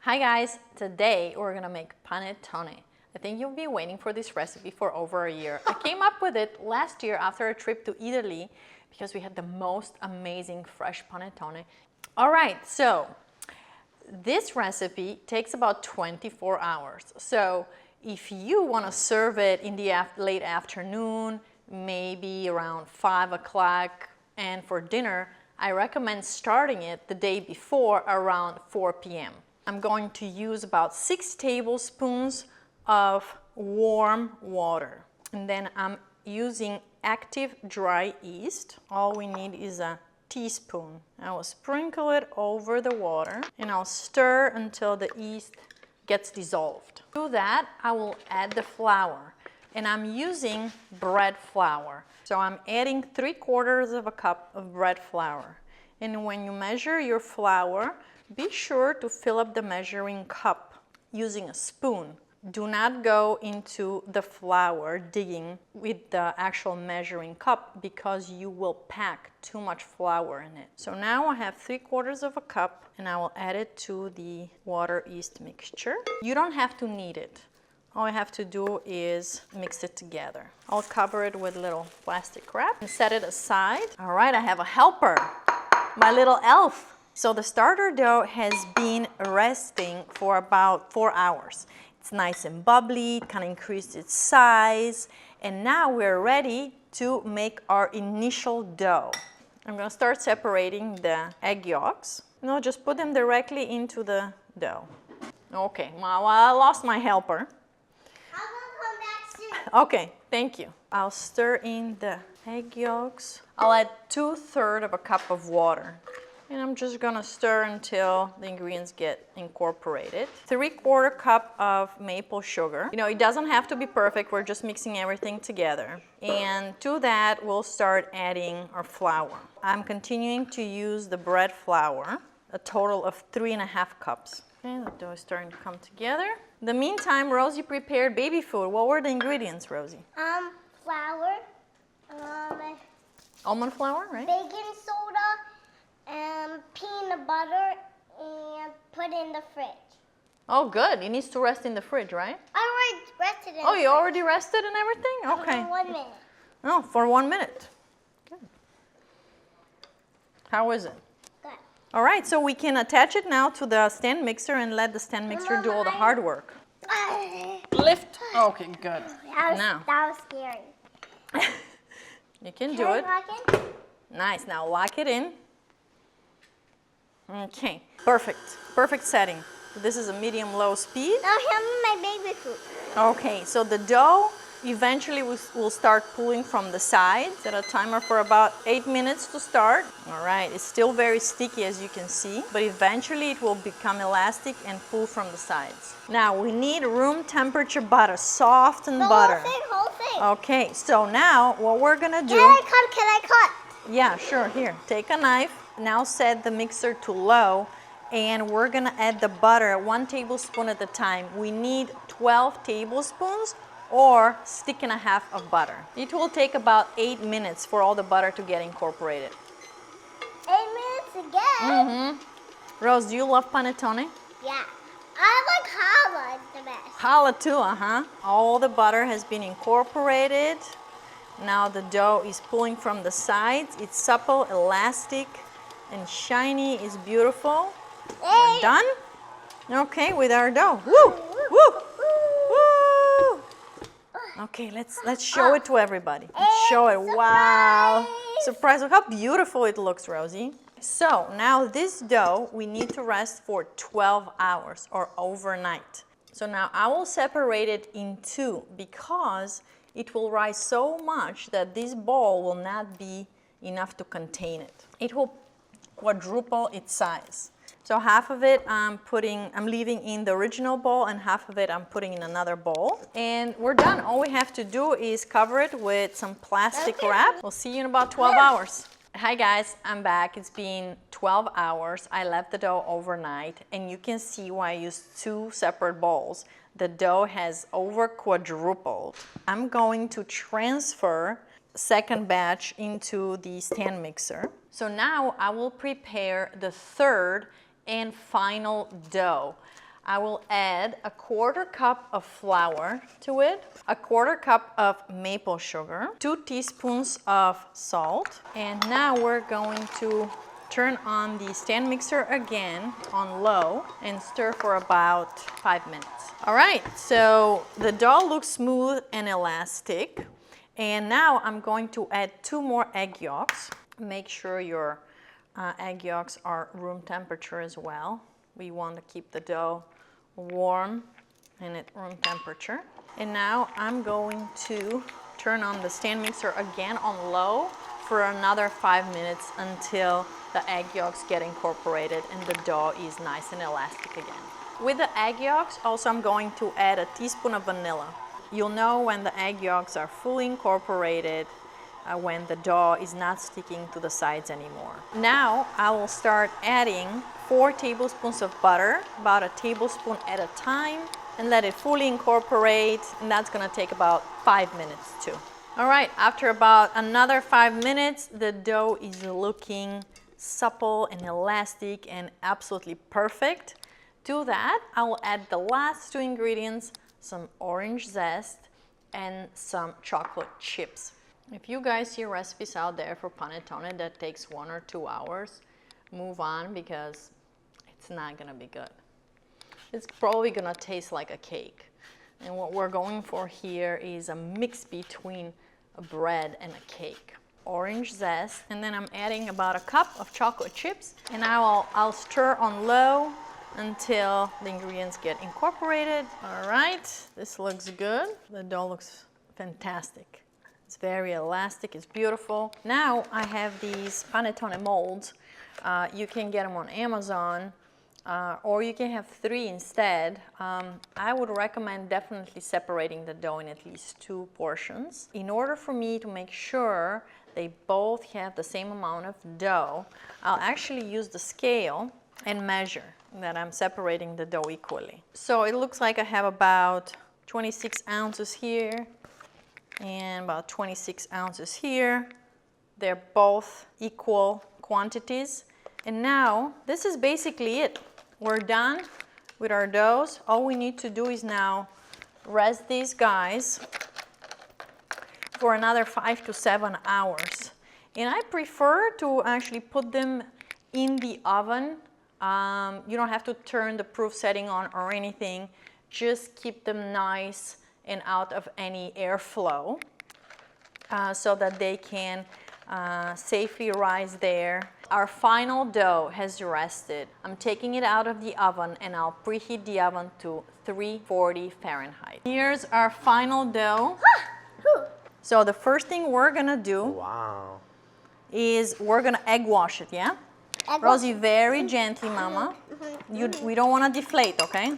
Hi guys, today we're gonna make panettone. I think you'll be waiting for this recipe for over a year. I came up with it last year after a trip to Italy because we had the most amazing fresh panettone. All right, so this recipe takes about 24 hours. So if you wanna serve it in the late afternoon, maybe around 5 o'clock, and for dinner, I recommend starting it the day before around 4 p.m. I'm going to use about 6 tablespoons of warm water. And then I'm using active dry yeast. All we need is a teaspoon. I will sprinkle it over the water and I'll stir until the yeast gets dissolved. To that, I will add the flour. And I'm using bread flour. So I'm adding 3/4 of a cup of bread flour. And when you measure your flour, be sure to fill up the measuring cup using a spoon. Do not go into the flour digging with the actual measuring cup because you will pack too much flour in it. So now I have 3/4 of a cup and I will add it to the water yeast mixture. You don't have to knead it. All I have to do is mix it together. I'll cover it with a little plastic wrap and set it aside. All right, I have a helper, my little elf. So the starter dough has been resting for about 4 hours. It's nice and bubbly, it kind of increased its size, and now we're ready to make our initial dough. I'm gonna start separating the egg yolks. No, just put them directly into the dough. Okay, well, I lost my helper. I'm gonna come back soon. Okay, thank you. I'll stir in the egg yolks. I'll add 2/3 of a cup of water. And I'm just gonna stir until the ingredients get incorporated. 3/4 cup of maple sugar. You know, it doesn't have to be perfect, we're just mixing everything together. And to that, we'll start adding our flour. I'm continuing to use the bread flour, a total of 3.5 cups. Okay, the dough is starting to come together. In the meantime, Rosie prepared baby food. What were the ingredients, Rosie? Flour, Almond flour, right? baking soda, and peanut butter, and put in the fridge. Oh, good. It needs to rest in the fridge, right? I already rested it. Oh, you already rested and everything? Okay. For 1 minute. Oh, for 1 minute. Good. How is it? Good. All right, so we can attach it now to the stand mixer and let the stand mixer do all the hard work. Lift. Okay, good. That was scary. You can do it. Can I lock it? Nice. Now lock it in. Okay, perfect. Perfect setting. This is a medium-low speed. Now here's my baby food. Okay, so the dough eventually will start pulling from the sides. Set a timer for about 8 minutes to start. All right, it's still very sticky as you can see, but eventually it will become elastic and pull from the sides. Now we need room temperature butter, softened butter. Whole thing. Okay, so now what we're gonna do. Can I cut? Yeah, sure, here, take a knife. Now set the mixer to low and we're gonna add the butter 1 tablespoon at a time. We need 12 tablespoons or 1.5 stick of butter. It will take about 8 minutes for all the butter to get incorporated. 8 minutes again? Rose, do you love panettone? Yeah. I like challah the best. Challah too, All the butter has been incorporated. Now the dough is pulling from the sides. It's supple, elastic, and shiny. It's beautiful. We're done. Okay, with our dough. Woo! Woo! Woo! Okay, let's show it to everybody. Let's show it. Wow! Surprise! Look how beautiful it looks, Rosie. So now this dough we need to rest for 12 hours or overnight. So now I will separate it in 2 because it will rise so much that this ball will not be enough to contain it. It will quadruple its size. So half of it I'm leaving in the original bowl and half of it I'm putting in another bowl. And we're done. All we have to do is cover it with some plastic wrap. We'll see you in about 12 hours. Hi guys, I'm back. It's been 12 hours. I left the dough overnight and you can see why I used 2 separate bowls. The dough has over quadrupled. I'm going to transfer second batch into the stand mixer. So now I will prepare the third and final dough. I will add a 1/4 cup of flour to it, a 1/4 cup of maple sugar, 2 teaspoons of salt, and now we're going to turn on the stand mixer again on low and stir for about 5 minutes. All right, so the dough looks smooth and elastic, and now I'm going to add 2 more egg yolks. Make sure your egg yolks are room temperature as well. We want to keep the dough warm and at room temperature. And now I'm going to turn on the stand mixer again on low for another 5 minutes until the egg yolks get incorporated and the dough is nice and elastic again. With the egg yolks, also I'm going to add a teaspoon of vanilla. You'll know when the egg yolks are fully incorporated, when the dough is not sticking to the sides anymore. Now I will start adding 4 tablespoons of butter, about a tablespoon at a time, and let it fully incorporate, and that's gonna take about 5 minutes too. All right, after about another 5 minutes, the dough is looking supple and elastic and absolutely perfect. To that, I will add the last 2 ingredients, some orange zest and some chocolate chips. If you guys see recipes out there for panettone that takes 1 or 2 hours, move on because it's not gonna be good. It's probably gonna taste like a cake. And what we're going for here is a mix between a bread and a cake. Orange zest, and then I'm adding about a cup of chocolate chips, and now I'll stir on low until the ingredients get incorporated. All right, this looks good. The dough looks fantastic. It's very elastic, it's beautiful. Now I have these panettone molds. You can get them on Amazon, or you can have 3 instead. I would recommend definitely separating the dough in at least 2 portions. In order for me to make sure they both have the same amount of dough, I'll actually use the scale and measure that I'm separating the dough equally. So it looks like I have about 26 ounces here and about 26 ounces here. They're both equal quantities. And now this is basically it. We're done with our doughs. All we need to do is now rest these guys for another 5 to 7 hours. And I prefer to actually put them in the oven. You don't have to turn the proof setting on or anything. Just keep them nice and out of any airflow so that they can safely rise there. Our final dough has rested. I'm taking it out of the oven and I'll preheat the oven to 340 Fahrenheit. Here's our final dough. So the first thing we're gonna do is we're gonna egg wash it, yeah? Rosie, very gently, Mama. We don't want to deflate, okay?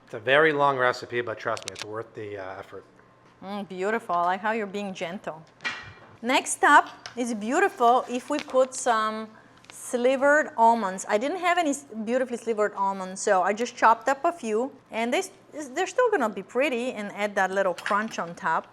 It's a very long recipe, but trust me, it's worth the effort. Beautiful. I like how you're being gentle. Next up is beautiful if we put some slivered almonds. I didn't have any beautifully slivered almonds, so I just chopped up a few, and they're still gonna be pretty and add that little crunch on top.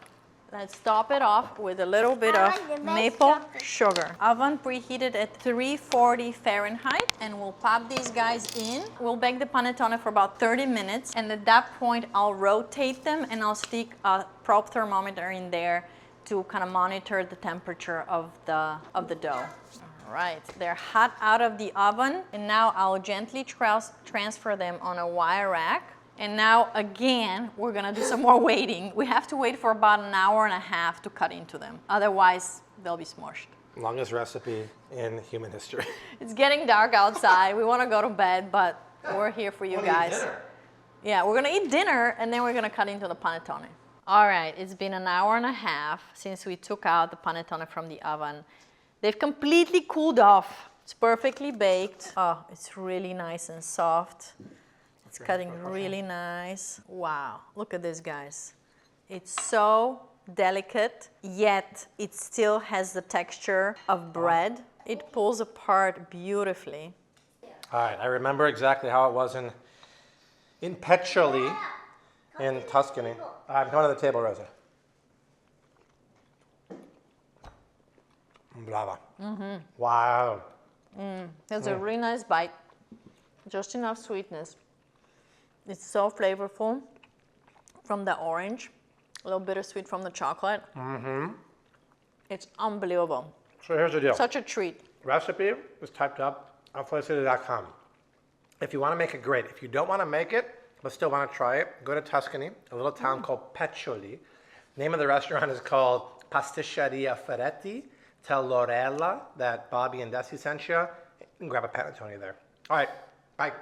Let's top it off with a little bit of maple sugar. Oven preheated at 340 Fahrenheit, and we'll pop these guys in. We'll bake the panettone for about 30 minutes, and at that point I'll rotate them and I'll stick a probe thermometer in there to kind of monitor the temperature of the dough. All right, they're hot out of the oven, and now I'll gently transfer them on a wire rack. And now again, we're gonna do some more waiting. We have to wait for about an hour and a half to cut into them. Otherwise, they'll be smushed. Longest recipe in human history. It's getting dark outside. We wanna go to bed, but we're here for you guys. Yeah, we're gonna eat dinner and then we're gonna cut into the panettone. All right, it's been an hour and a half since we took out the panettone from the oven. They've completely cooled off. It's perfectly baked. Oh, it's really nice and soft. It's cutting really nice. Wow, look at this, guys. It's so delicate, yet it still has the texture of bread. It pulls apart beautifully. All right, I remember exactly how it was in Petroli in Tuscany. I'm going to the table, Rosa. Brava. Wow. That's a really nice bite. Just enough sweetness. It's so flavorful from the orange, a little bittersweet from the chocolate. Mm-hmm. It's unbelievable. So here's the deal. Such a treat. Recipe is typed up on felicity.com. If you want to make it, great. If you don't want to make it, but still want to try it, go to Tuscany, a little town called Peccioli. Name of the restaurant is called Pasticceria Ferretti. Tell Lorella that Bobby and Desi sent you, and grab a panettone there. All right, bye.